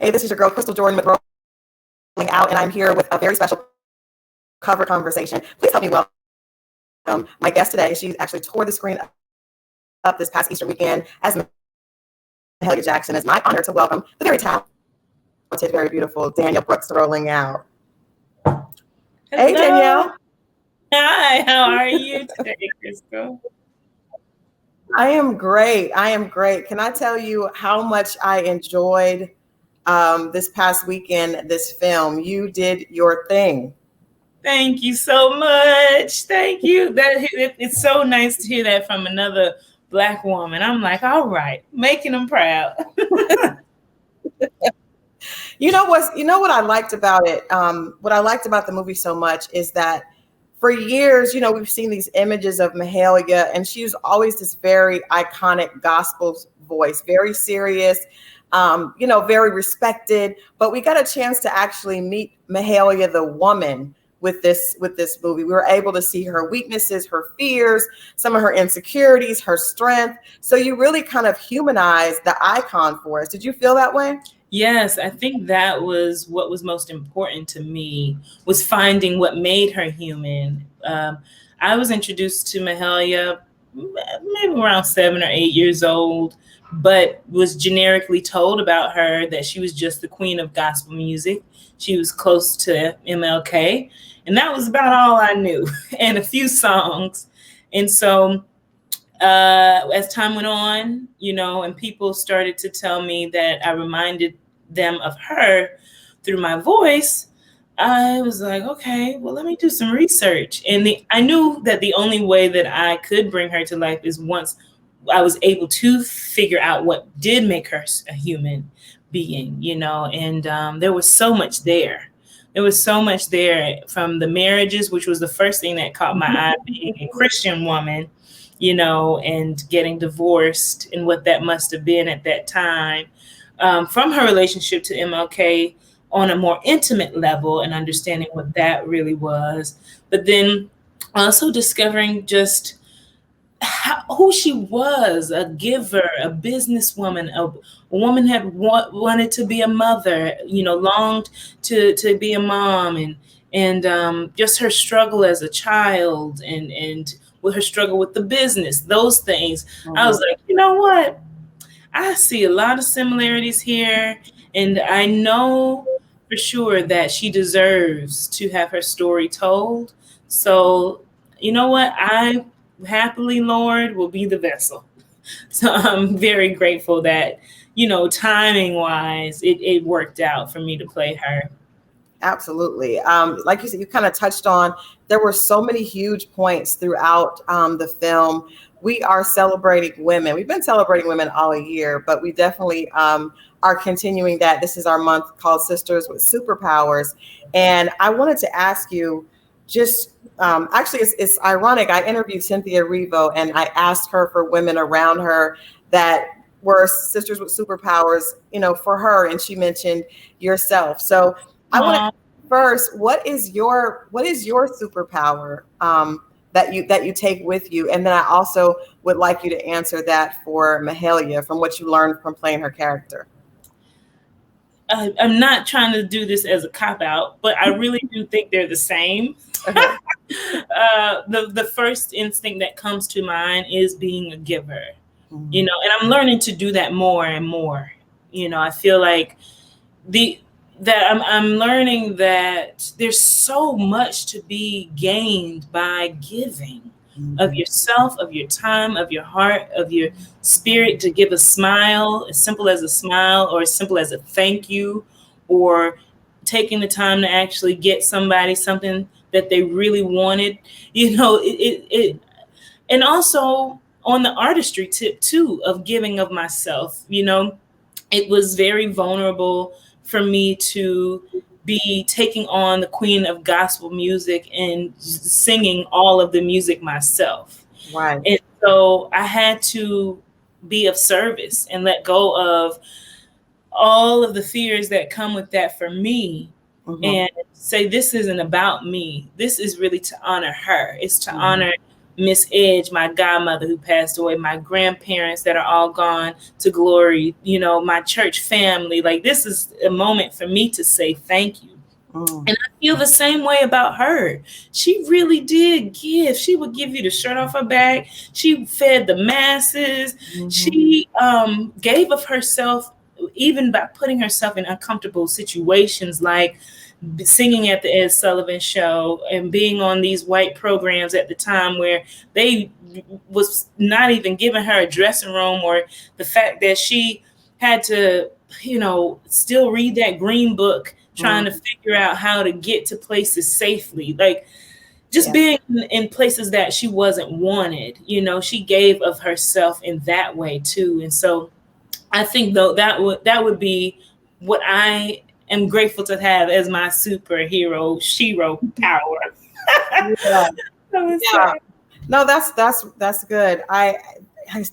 Hey, this is your girl, Crystal Jordan with Rolling Out, and I'm here with a very special cover conversation. Please help me welcome my guest today. She actually tore the screen up this past Easter weekend as Mahalia Jackson. It's my honor to welcome the very talented, very beautiful Danielle Brooks to Rolling Out. Hello. Hey, Danielle. Hi, how are you today, Crystal? I am great. Can I tell you how much I enjoyed this past weekend, this film? You did your thing. Thank you so much. Thank you. It's so nice to hear that from another Black woman. I'm like, all right, making them proud. You know what I liked about it? What I liked about the movie so much is that for years, we've seen these images of Mahalia, and she was always this very iconic gospel voice, very serious, very respected. But we got a chance to actually meet Mahalia, the woman, with this movie. We were able to see her weaknesses, her fears, some of her insecurities, her strength. So you really kind of humanized the icon for us. Did you feel that way? Yes, I think that was what was most important to me, was finding what made her human. I was introduced to Mahalia maybe around 7 or 8 years old, but was generically told about her that she was just the queen of gospel music. She was close to MLK, and that was about all I knew, and a few songs. And so as time went on, and people started to tell me that I reminded them of her through my voice, I was like, okay, well, let me do some research. And I knew that the only way that I could bring her to life is once I was able to figure out what did make her a human being, and there was so much there. There was so much there, from the marriages, which was the first thing that caught my eye, being a Christian woman, and getting divorced, and what that must have been at that time, from her relationship to MLK on a more intimate level, and understanding what that really was. But then also discovering just who she was: a giver, a businesswoman, a woman had wanted to be a mother, longed to be a mom, and just her struggle as a child, and with her struggle with the business, those things. Mm-hmm. I was like, you know what? I see a lot of similarities here, and I know for sure that she deserves to have her story told. So, you know what? I happily, Lord, will be the vessel. So I'm very grateful that, timing wise, it worked out for me to play her. Absolutely. Like you said, you kind of touched on, there were so many huge points throughout the film. We are celebrating women. We've been celebrating women all year, but we definitely are continuing that. This is our month called Sisters with Superpowers. And I wanted to ask you, just actually, it's ironic. I interviewed Cynthia Erivo, and I asked her for women around her that were sisters with superpowers, for her. And she mentioned yourself. So I want to first, what is your superpower that you take with you? And then I also would like you to answer that for Mahalia, from what you learned from playing her character. I'm not trying to do this as a cop-out, but I really do think they're the same. Okay. The first instinct that comes to mind is being a giver, mm-hmm. And I'm learning to do that more and more. I feel like I'm learning that there's so much to be gained by giving, mm-hmm. of yourself, of your time, of your heart, of your spirit, to give a smile, as simple as a smile, or as simple as a thank you, or taking the time to actually get somebody something that they really wanted, and also on the artistry tip too, of giving of myself. It was very vulnerable for me to be taking on the queen of gospel music and singing all of the music myself. Right. And so I had to be of service and let go of all of the fears that come with that for me, mm-hmm. and say, this isn't about me. This is really to honor her. It's to mm-hmm. honor Miss Edge, my godmother who passed away, my grandparents that are all gone to glory, my church family. Like, this is a moment for me to say thank you. And I feel the same way about her. She really did give. She would give you the shirt off her back. She fed the masses. She gave of herself, even by putting herself in uncomfortable situations, like singing at the Ed Sullivan Show and being on these white programs at the time where they was not even giving her a dressing room, or the fact that she had to, still read that green book, trying to figure out how to get to places safely. Like, just being in places that she wasn't wanted, she gave of herself in that way too. And so I think though that would be what I am grateful to have as my superhero, Shiro power. Yeah. No, that's good.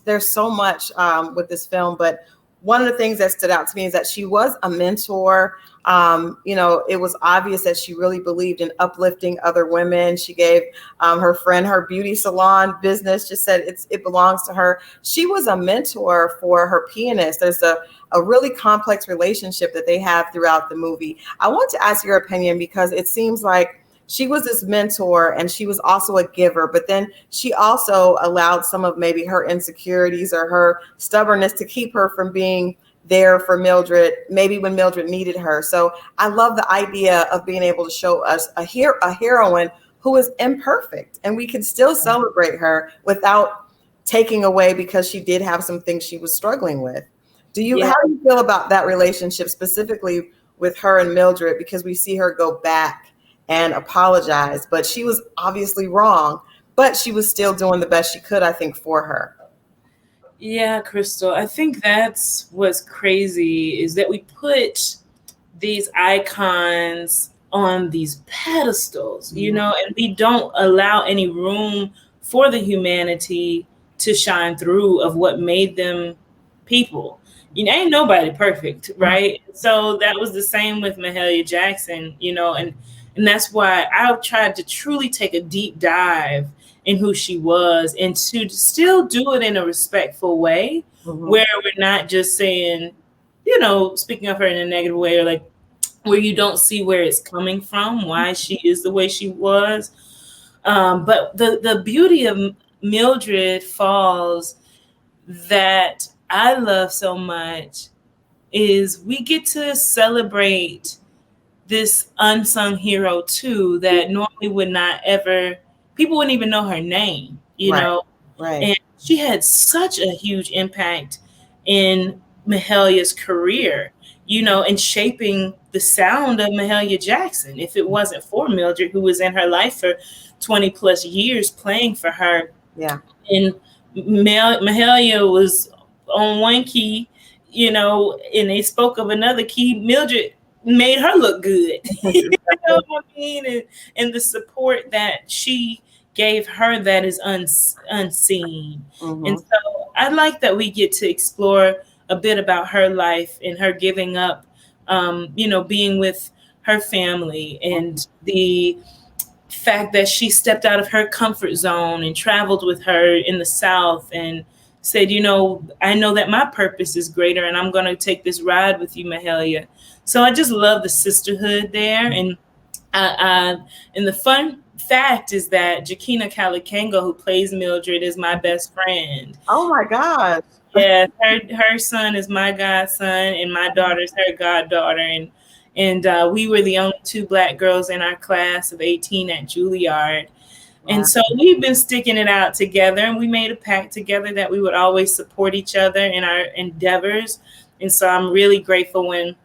There's so much with this film, but one of the things that stood out to me is that she was a mentor. It was obvious that she really believed in uplifting other women. She gave her friend her beauty salon business, just said it belongs to her. She was a mentor for her pianist. There's a really complex relationship that they have throughout the movie. I want to ask your opinion because it seems like she was this mentor and she was also a giver, but then she also allowed some of maybe her insecurities or her stubbornness to keep her from being there for Mildred, maybe when Mildred needed her. So I love the idea of being able to show us a heroine who is imperfect, and we can still celebrate her without taking away because she did have some things she was struggling with. How do you feel about that relationship specifically with her and Mildred? Because we see her go back and apologize, but she was obviously wrong, but she was still doing the best she could, I think, for her. Yeah, Crystal, I think that's what's crazy is that we put these icons on these pedestals, and we don't allow any room for the humanity to shine through of what made them people. Ain't nobody perfect, right? So that was the same with Mahalia Jackson, and that's why I've tried to truly take a deep dive in who she was and to still do it in a respectful way where we're not just saying, speaking of her in a negative way, or like where you don't see where it's coming from, why she is the way she was. But the beauty of Mildred Falls that I love so much is we get to celebrate this unsung hero too, that normally would not ever, people wouldn't even know her name, Right. And she had such a huge impact in Mahalia's career, and shaping the sound of Mahalia Jackson. If it wasn't for Mildred, who was in her life for 20 plus years playing for her. Yeah. And Mahalia was on one key, and they spoke of another key. Mildred made her look good. You know what I mean? And the support that she gave her that is unseen. And so I like that we get to explore a bit about her life and her giving up, being with her family, and the fact that she stepped out of her comfort zone and traveled with her in the South and said, I know that my purpose is greater and I'm going to take this ride with you, Mahalia. So I just love the sisterhood there. And and the fun fact is that Jakina Kalikango, who plays Mildred, is my best friend. Oh my God. Yeah, her son is my godson and my daughter's her goddaughter. And we were the only two Black girls in our class of 18 at Juilliard. And so we've been sticking it out together, and we made a pact together that we would always support each other in our endeavors. And so I'm really grateful when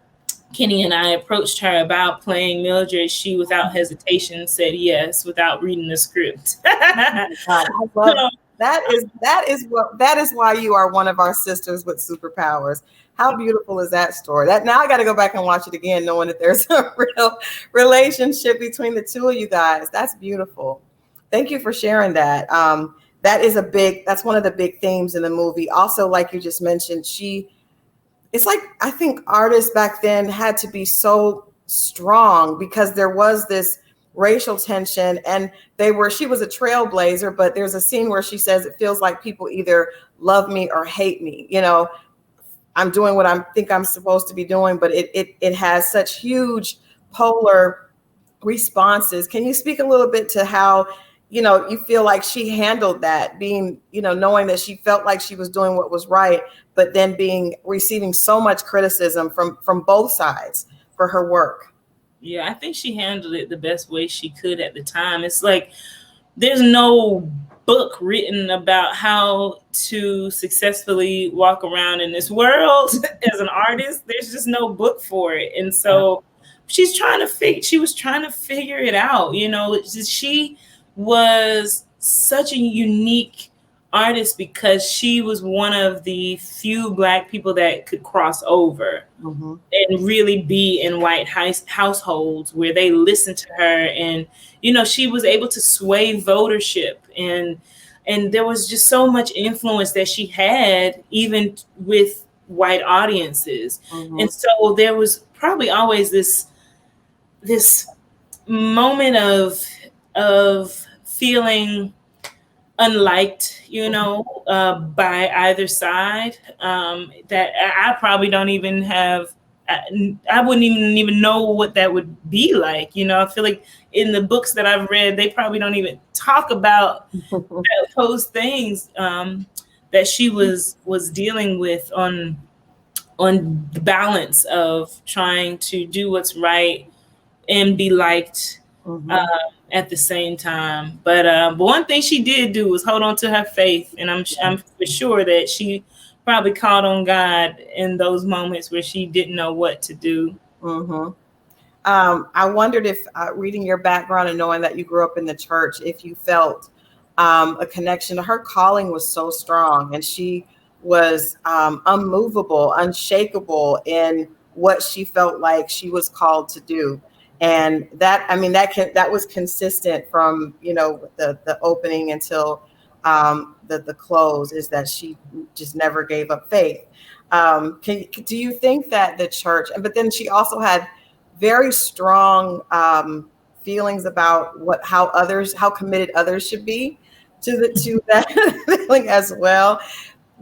Kenny and I approached her about playing Mildred. She, without hesitation, said yes without reading the script. That is why you are one of our sisters with superpowers. How beautiful is that story? That now I got to go back and watch it again, knowing that there's a real relationship between the two of you guys. That's beautiful. Thank you for sharing that. That's one of the big themes in the movie. Also, like you just mentioned, it's like, I think artists back then had to be so strong because there was this racial tension, and she was a trailblazer, but there's a scene where she says it feels like people either love me or hate me. I'm doing what I think I'm supposed to be doing, but it has such huge polar responses. Can you speak a little bit to how, you feel like she handled that, being, knowing that she felt like she was doing what was right, but then receiving so much criticism from both sides for her work? Yeah, I think she handled it the best way she could at the time. It's like there's no book written about how to successfully walk around in this world as an artist. There's just no book for it. And so she was trying to figure it out. She was such a unique artist because she was one of the few Black people that could cross over and really be in white households where they listened to her. And, she was able to sway votership, and there was just so much influence that she had even with white audiences. And so there was probably always this moment of feeling unliked, by either side, that I probably don't even have. I wouldn't even know what that would be like. I feel like in the books that I've read, they probably don't even talk about those things that she was dealing with on the balance of trying to do what's right and be liked at the same time. But one thing she did do was hold on to her faith, and I'm for sure that she probably called on God in those moments where she didn't know what to do. I wondered if, reading your background and knowing that you grew up in the church, if you felt a connection. Her calling was so strong, and she was unmovable, unshakable in what she felt like she was called to do. And that was consistent from, the opening until the close, is that she just never gave up faith. Do you think that the church, but then she also had very strong feelings about how committed others should be to that feeling as well.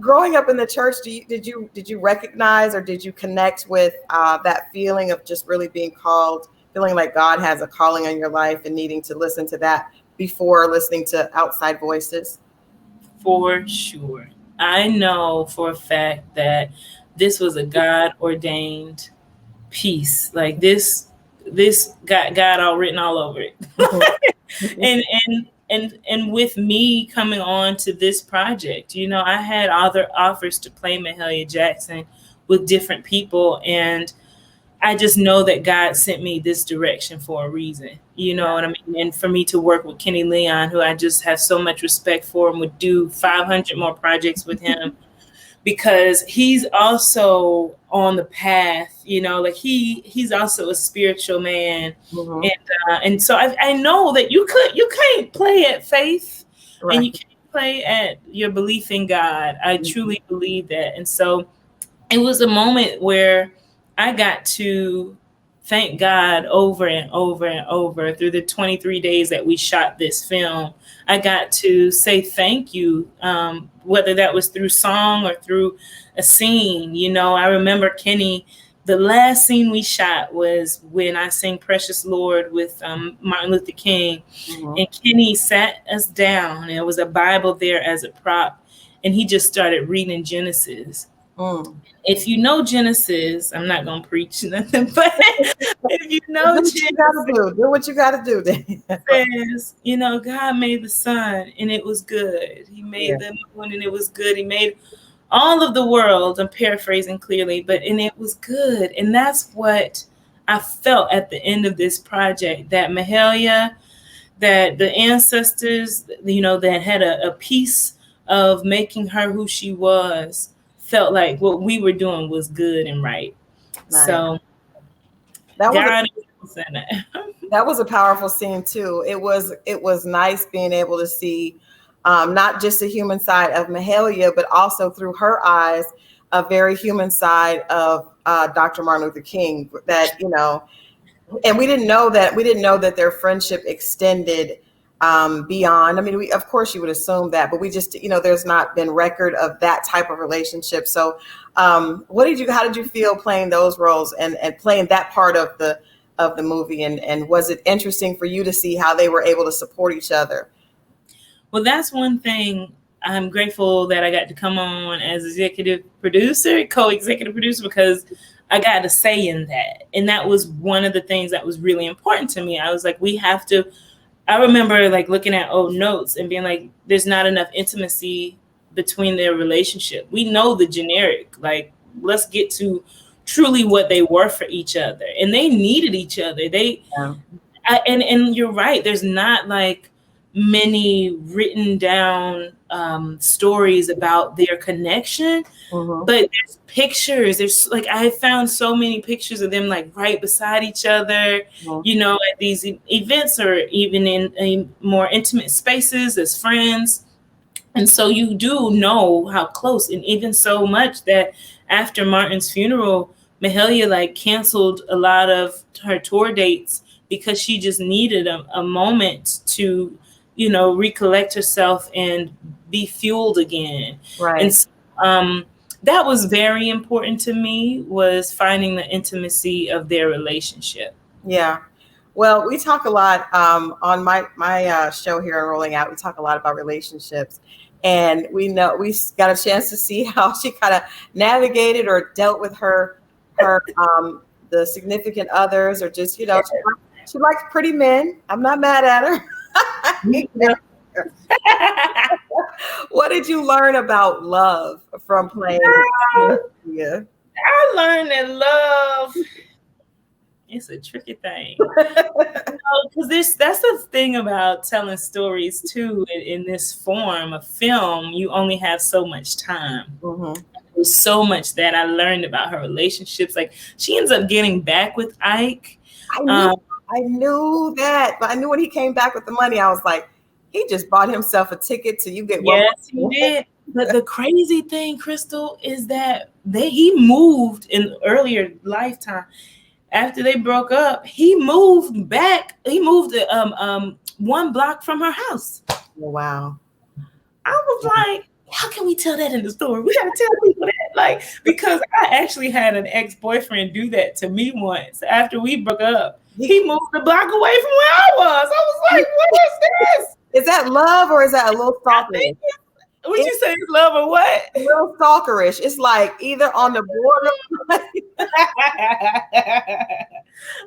Growing up in the church, did you recognize, or did you connect with that feeling of just really being called, feeling like God has a calling on your life and needing to listen to that before listening to outside voices? For sure. I know for a fact that this was a God ordained piece. Like this got God all written all over it. and with me coming on to this project, I had other offers to play Mahalia Jackson with different people, and I just know that God sent me this direction for a reason. You know what I mean? And for me to work with Kenny Leon, who I just have so much respect for, and would do 500 more projects with him, because he's also on the path, like he's also a spiritual man. And so I know that you can't play at faith, right, and you can't play at your belief in God. I truly believe that. And so it was a moment where I got to thank God over and over and over through the 23 days that we shot this film. I got to say thank you, whether that was through song or through a scene. I remember Kenny, the last scene we shot was when I sang Precious Lord with Martin Luther King. And Kenny sat us down, and there was a Bible there as a prop, and he just started reading Genesis. If you know Genesis, I'm not going to preach nothing, but if you know Genesis, do what you got to do. Says, God made the sun and it was good. He made the moon and it was good. He made all of the world. I'm paraphrasing clearly, and it was good. And that's what I felt at the end of this project, that Mahalia, that the ancestors, that had a piece of making her who she was, felt like what we were doing was good and right. Nice. So that was a powerful scene too. It was nice being able to see not just the human side of Mahalia, but also through her eyes, a very human side of Dr. Martin Luther King. That And we didn't know that their friendship extended beyond. I mean, of course you would assume that, but we just, there's not been record of that type of relationship. So how did you feel playing those roles and playing that part of the movie? And was it interesting for you to see how they were able to support each other? Well, that's one thing I'm grateful that I got to come on as executive producer, co-executive producer, because I got a say in that. And that was one of the things that was really important to me. I was like, I remember like looking at old notes and being like, there's not enough intimacy between their relationship. We know the generic, like, let's get to truly what they were for each other. And they needed each other. And you're right. There's not like many written down stories about their connection, but there's pictures. There's like, I found so many pictures of them like right beside each other, at these events or even in more intimate spaces as friends. And so you do know how close, and even so much that after Martin's funeral, Mahalia like canceled a lot of her tour dates because she just needed a moment to recollect herself and be fueled again. Right. And so, that was very important to me, was finding the intimacy of their relationship. Yeah. Well, we talk a lot on my show here on Rolling Out. We talk a lot about relationships, and we got a chance to see how she kind of navigated or dealt with her the significant others, or just she likes pretty men. I'm not mad at her. What did you learn about love from playing? Yeah, I learned that love is a tricky thing. Because that's the thing about telling stories too. In this form of film, you only have so much time. There's so much that I learned about her relationships. Like, she ends up getting back with Ike. I knew that, but I knew when he came back with the money, I was like, he just bought himself a ticket to you get one. Yes, he did. But the crazy thing, Crystal, is that he moved in earlier lifetime. After they broke up, he moved back. He moved 1 block from her house. Oh, wow. I was like, how can we tell that in the story? We gotta tell people that, like, because I actually had an ex-boyfriend do that to me once. After we broke up, he moved a block away from where I was. I was like, what is this? Is that love, or is that a little stalkerish? Would you say it's love or what? A little stalkerish. It's like either on the border.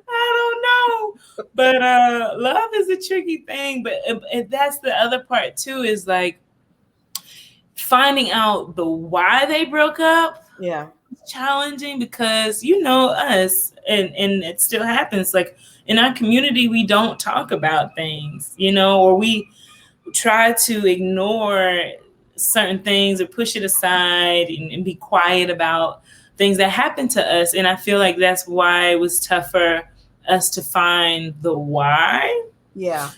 I don't know. But love is a tricky thing. But that's the other part too, is like finding out the why they broke up. Yeah. It's challenging because us, and it still happens. Like, in our community, we don't talk about things, or we try to ignore certain things or push it aside and be quiet about things that happen to us. And I feel like that's why it was tough for us to find the why. Yeah.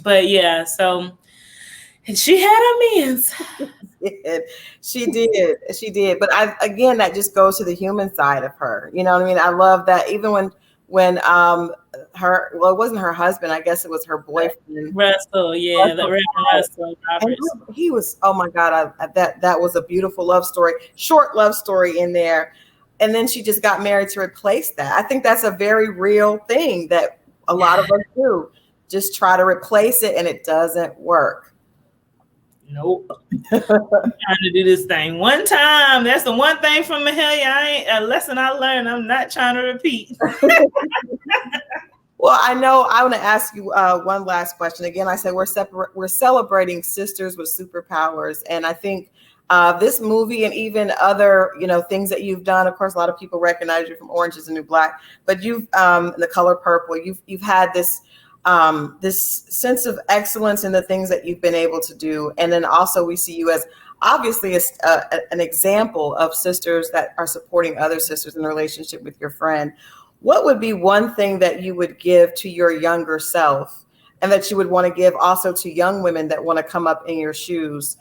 But yeah, so she had her mans. She did. But again, that just goes to the human side of her. You know what I mean? I love that even when it wasn't her husband, I guess it was her boyfriend. Russell, Russell. He was, oh my God, that was a beautiful love story, short love story in there. And then she just got married to replace that. I think that's a very real thing that a lot of us do. Just try to replace it, and it doesn't work. Nope. I'm trying to do this thing one time. That's the one thing from Mahalia. A lesson I learned. I'm not trying to repeat. Well, I want to ask you one last question. Again, I said we're celebrating sisters with superpowers, and I think this movie and even other things that you've done. Of course, a lot of people recognize you from Orange Is the New Black, but you've The Color Purple. You've had this sense of excellence in the things that you've been able to do. And then also we see you as obviously an example of sisters that are supporting other sisters in a relationship with your friend. What would be one thing that you would give to your younger self, and that you would want to give also to young women that want to come up in your shoes,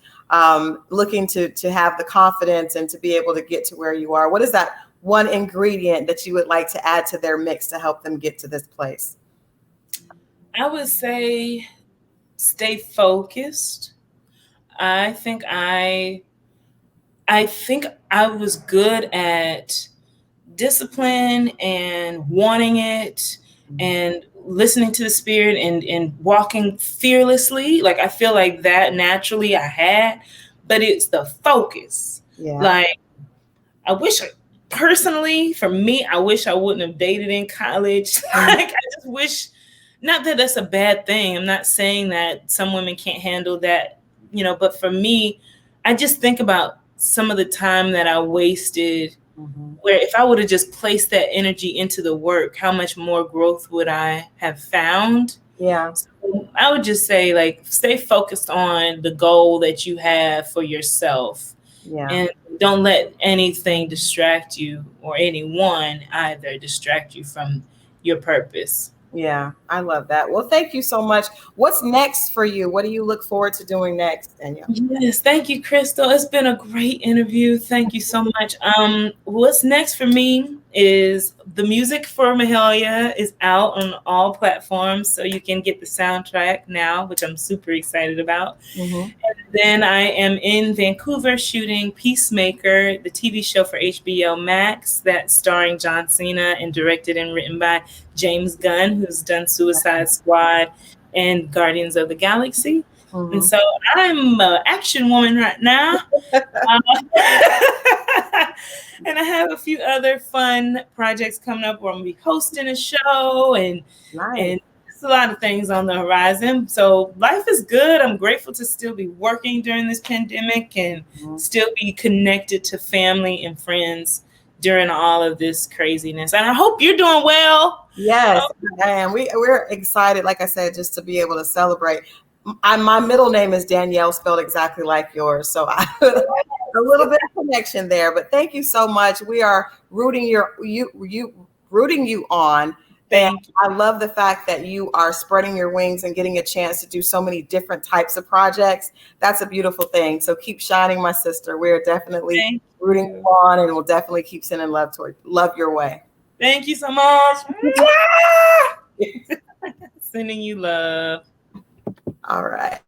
looking to have the confidence and to be able to get to where you are? What is that one ingredient that you would like to add to their mix to help them get to this place? I would say stay focused. I think I was good at discipline and wanting it and listening to the spirit and walking fearlessly. Like I feel like that naturally I had, but it's the focus. Yeah. Like I wish personally for me, I wish I wouldn't have dated in college. Like I just wish, not that that's a bad thing. I'm not saying that some women can't handle that, but for me, I just think about some of the time that I wasted where if I would have just placed that energy into the work, how much more growth would I have found? Yeah. So I would just say, like, stay focused on the goal that you have for yourself. Yeah. And don't let anything distract you, or anyone either distract you from your purpose. Yeah, I love that. Well, thank you so much. What's next for you? What do you look forward to doing next, Danielle? Yes, thank you, Crystal. It's been a great interview. Thank you so much. What's next for me is the music for Mahalia is out on all platforms, so you can get the soundtrack now, which I'm super excited about. And then I am in Vancouver shooting Peacemaker, the TV show for HBO Max that's starring John Cena and directed and written by James Gunn, who's done Suicide Squad and Guardians of the Galaxy. And so I'm an action woman right now. And I have a few other fun projects coming up where I'm going to be hosting a show and there's a lot of things on the horizon. So life is good. I'm grateful to still be working during this pandemic and still be connected to family and friends during all of this craziness. And I hope you're doing well. Yes, I am. We're excited, like I said, just to be able to celebrate. My middle name is Danielle, spelled exactly like yours. So I a little bit of connection there. But thank you so much. We are rooting you on. And I love the fact that you are spreading your wings and getting a chance to do so many different types of projects. That's a beautiful thing. So keep shining, my sister. We're definitely rooting you on, and we'll definitely keep sending love your way. Thank you so much. Sending you love. All right.